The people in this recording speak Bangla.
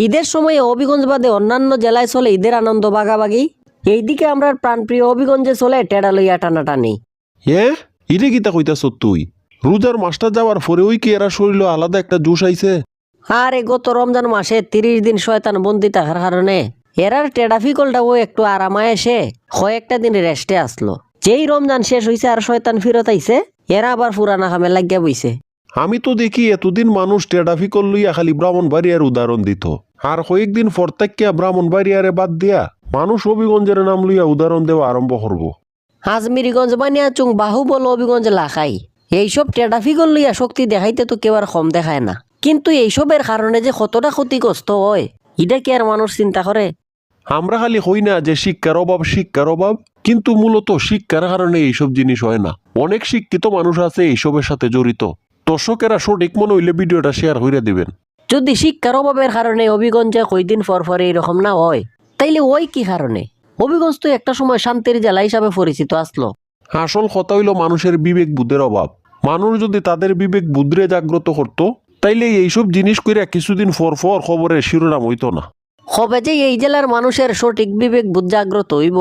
ঈদের সময় হবিগঞ্জ বাদে অন্যান্য জেলায় চলে ঈদের আনন্দ ভাগাভাগি। এইদিকে আমরা প্রাণপ্রিয় হবিগঞ্জে চলে টেডা লইয়া টানাটানি। ইরে গীতা কইতাছ তুই? রোজার মাসটা যাওয়ার পরে ওই কি এরা শরীর আলাদা একটা জোশ আইছে। আরে গত রমজান মাসে 30 দিন শয়তান বন্দি থাকার কারণে এরার টেডাফিকলটাও একটু আরামায় এসে কয়েকটা দিন রেস্টে আসলো। যেই রমজান শেষ হইছে আর শয়তান ফিরত আইছে, এরা আবার পুরানা কামে লাগিয়া বইছে। আমি তো দেখি এতদিন মানুষ টেডাফিকল লইয়া খালি ব্রাহ্মণবাড়িয়ার উদাহরণ দিত, আর কয়েকদিন ফরতাক্কিয়া ব্রাহ্মণবাড়িয়ারে বাদ দিয়া মানুষ হবিগঞ্জের নাম লইয়া উদাহরণ দেওয়া আরম্ভ করব। আজমিরিগঞ্জ বানিয়া চুং বাহুবল হবিগঞ্জ লাখাই এইসব টেডাফিকল লইয়া শক্তি দেখাইতে তো কেউ আর কম দেখায় না, কিন্তু এইসবের কারণে যে কতটা ক্ষতিগ্রস্ত হয় এটা কি আর মানুষ চিন্তা করে? আমরা খালি হই না যে শিক্ষার অভাব, কিন্তু মূলত শিক্ষার কারণে এইসব জিনিস হয় না। অনেক শিক্ষিত মানুষ আছে এইসবের সাথে জড়িত। দর্শকেরা সঠিক মনে হইলে ভিডিওটা শেয়ার হইয়া দিবেন। যদি শিক্ষার অভাবের কারণে হবিগঞ্জে কয়দিন পর এইরকম না হয়, তাইলে ওই কি কারণে? হবিগঞ্জ তো একটা সময় শান্তির জেলা হিসাবে পরিচিত আসলো। আসল কথা হইল মানুষের বিবেক বুদ্ধের অভাব। মানুষ যদি তাদের বিবেক বুদ্ধে জাগ্রত করতো, তাইলে এইসব জিনিস কইরা কিছুদিন পর খবরের শিরোনাম হইতো না। হবে যে এই জেলার মানুষের সঠিক বিবেক বুদ্ধ জাগ্রত হইব,